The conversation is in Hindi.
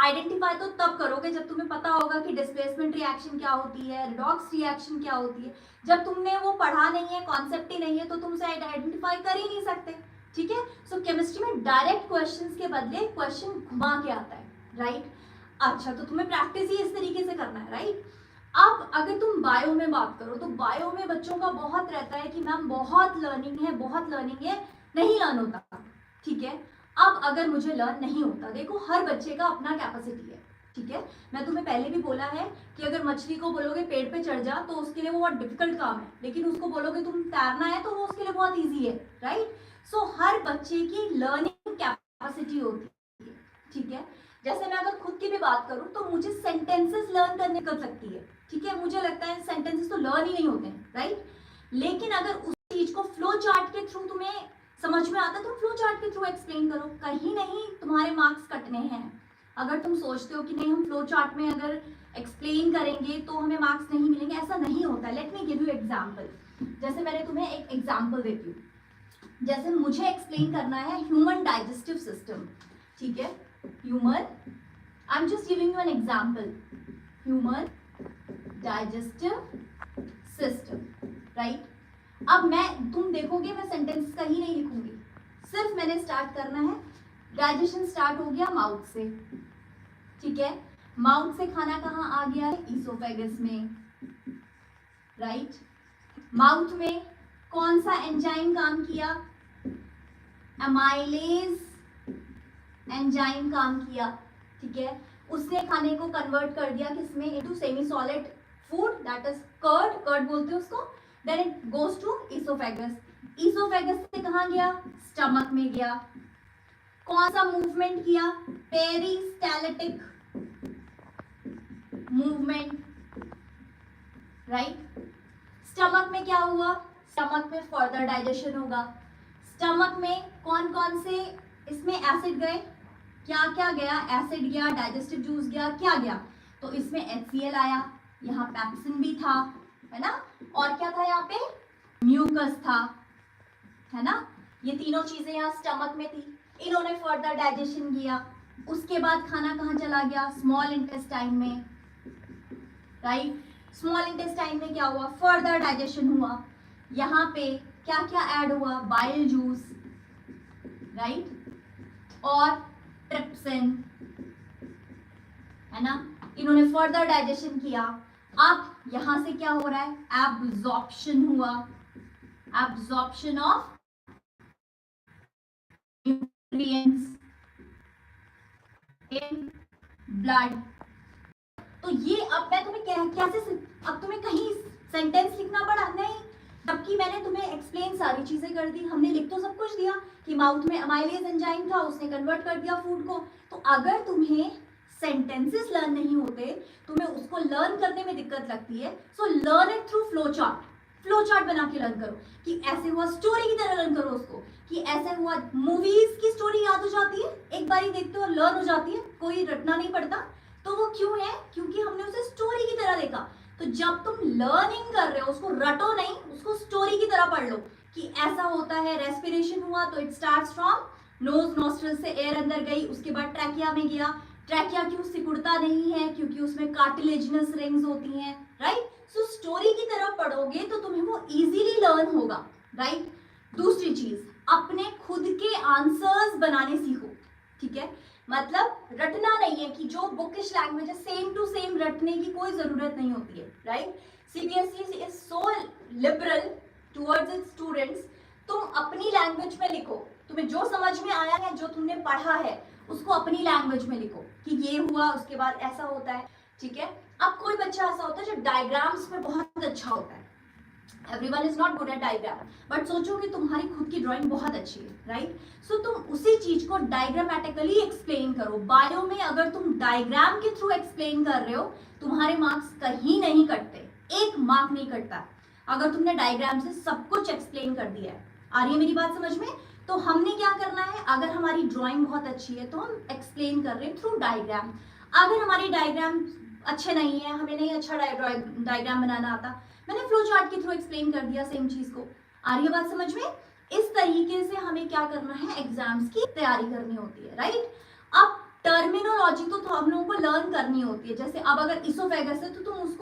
आइडेंटिफाई तो तब करोगे जब तुम्हें पता होगा कि डिस्प्लेसमेंट रिएक्शन क्या होती है, रिडॉक्स रिएक्शन क्या होती है। जब तुमने वो पढ़ा नहीं है, कॉन्सेप्ट ही नहीं है, तो तुम उसे आइडेंटिफाई कर ही नहीं सकते। ठीक है, सो केमिस्ट्री में डायरेक्ट क्वेश्चंस के बदले क्वेश्चन घुमा के आता है, राइट। अच्छा, तो तुम्हें प्रैक्टिस ही इस तरीके से करना है, राइट। अब अगर तुम बायो में बात करो तो बायो में बच्चों का बहुत रहता है कि मैम बहुत लर्निंग है, बहुत लर्निंग है, नहीं लर्न होता। ठीक है, अब अगर मुझे लर्न नहीं होता, देखो हर बच्चे का अपना कैपेसिटी है। ठीक है, मैं तुम्हें पहले भी बोला है कि अगर मछली को बोलोगे पेड़ पे चढ़ जा तो उसके लिए वो बहुत डिफिकल्ट काम है, लेकिन उसको बोलोगे तुम तैरना है तो वो उसके लिए बहुत ईजी है, राइट। सो हर बच्चे की लर्निंग कैपेसिटी होती है। ठीक है, जैसे मैं अगर खुद की भी बात करूं तो मुझे सेंटेंसेस लर्न करने कर सकती है। ठीक है, मुझे लगता है सेंटेंसेस तो लर्न ही नहीं होते हैं, राइट। लेकिन अगर उस चीज को फ्लो चार्ट के थ्रू तुम्हें समझ में आता है, तुम फ्लो चार्ट के थ्रू एक्सप्लेन करो, कहीं नहीं तुम्हारे मार्क्स कटने हैं। अगर तुम सोचते हो कि नहीं हम फ्लो चार्ट में अगर एक्सप्लेन करेंगे तो हमें मार्क्स नहीं मिलेंगे, ऐसा नहीं होता। Let me give you example. जैसे मैंने तुम्हें एक एग्जांपल देती हूँ। जैसे मुझे एक्सप्लेन करना है ह्यूमन डाइजेस्टिव सिस्टम। ठीक है, human, I am just giving you an example, human digestive system, right. अब तुम देखोगे मैं सेंटेंस कहीं नहीं लिखूंगी, सिर्फ मैंने स्टार्ट करना है। डाइजेशन स्टार्ट हो गया माउथ से। ठीक है, माउथ से खाना कहाँ आ गया है, ईसोफेगस में, राइट। माउथ में कौन सा एंजाइम काम किया, अमाइलेज एंजाइम काम किया। ठीक है, उसने खाने को कन्वर्ट कर दिया किसमें, into semi solid food, that is curd, curd बोलते हैं उसको। Then it goes to oesophagus, oesophagus से कहाँ गया, स्टमक में गया। कौन सा मूवमेंट किया, पेरिस्टाल्टिक मूवमेंट, राइट। स्टमक में क्या हुआ, स्टमक में फर्दर डाइजेशन होगा। स्टमक में कौन कौन से इसमें एसिड गए, क्या क्या गया, एसिड गया, डाइजेस्टिव जूस गया, क्या गया, तो इसमें HCl आया, यहाँ पेप्सिन भी था, है ना, और क्या था यहाँ पे, म्यूकस था, है ना। ये तीनों चीजें यहाँ स्टमक में थी, इन्होंने फर्दर डाइजेशन किया। उसके बाद खाना कहाँ चला गया, स्मॉल इंटेस्टाइन में, राइट। स्मॉल इंटेस्टाइन में क्या हुआ, फर्दर डाइजेशन हुआ। यहाँ पे क्या क्या ऐड हुआ, बाइल जूस, राइट, और ट्रिप्सिन, है ना, इन्होंने फर्दर डाइजेशन किया। अब यहां से क्या हो रहा है, एब्जॉर्प्शन हुआ, absorption of nutrients in blood. तो ये अब मैं तुम्हें कैसे, अब तुम्हें कहीं सेंटेंस लिखना पड़ा नहीं, जबकि मैंने तुम्हें एक्सप्लेन सारी चीजें कर दी, हमने लिख तो सब कुछ दिया कि माउथ में अमाइलेज एंजाइम था, उसने कन्वर्ट कर दिया फूड को। तो अगर तुम्हें सेंटेंसेस लर्न नहीं होते, तुम्हें उसको लर्न करने में दिक्कत लगती है, so learn it through flow chart. Flow chart बना के लर्न करो कि ऐसे हुआ, स्टोरी की तरह लर्न करो उसको कि ऐसे हुआ। मूवीज की स्टोरी याद हो जाती है, एक बार ही देखते हो लर्न हो जाती है, कोई रटना नहीं पड़ता। तो वो क्यों है, क्योंकि हमने उसे स्टोरी की तरह देखा। तो जब तुम लर्निंग कर रहे हो, उसको रटो नहीं, उसको स्टोरी की तरह पढ़ लो कि ऐसा होता है, रेस्पिरेशन हुआ तो it starts from knows, nostril से एयर अंदर गई, उसके बाद ट्रैकिया में गया। ट्रैकिया क्यों सिकुड़ता नहीं है, क्योंकि उसमें कार्टिलेजिनस रिंग्स होती हैं, राइट। सो स्टोरी की तरह पढ़ोगे तो तुम्हें वो इजीली लर्न होगा, राइट। दूसरी चीज, अपने खुद के आंसर्स बनाने सीखो। ठीक है, मतलब रटना नहीं है कि जो बुकिश लैंग्वेज है सेम टू सेम रटने की कोई जरूरत नहीं होती है, right. CBSE is so liberal towards it's students. तुम अपनी लैंग्वेज में लिखो, तुम्हें जो समझ में आया है, जो तुमने पढ़ा है, उसको अपनी लैंग्वेज में लिखो कि ये हुआ, उसके बाद ऐसा होता है। ठीक है, अब कोई बच्चा ऐसा होता है जो डायग्राम्स में बहुत अच्छा होता है, everyone is not good at diagram, but सोचो कि तुम्हारी खुद की ड्राइंग बहुत अच्छी है, राइट। सो तुम उसी चीज को डायग्रामेटिकली एक्सप्लेन करो। बायो में अगर तुम डायग्राम के थ्रू एक्सप्लेन कर रहे हो, तुम्हारे मार्क्स कहीं नहीं कटते, एक मार्क नहीं कटता अगर तुमने डायग्राम से सब कुछ एक्सप्लेन कर दिया है। आ रही है मेरी बात समझ में। तो हमने क्या करना है, अगर हमारी ड्राइंग बहुत अच्छी है तो हम एक्सप्लेन कर रहे हैं थ्रू डायग्राम। अगर हमारी डायग्राम अच्छे नहीं है, हमें नहीं अच्छा डायग्राम बनाना आता, मैंने फ्लो चार्ट के थ्रू एक्सप्लेन कर दिया सेम चीज को। आ रही है बात समझ में। इस तरीके से हमें क्या करना है, एग्जाम्स की तैयारी करनी होती है, राइट। अब टर्मिनोलॉजी तो हम लोगों को लर्न करनी होती है। जैसे अब अगर इसोफेगस है तो तुम उसको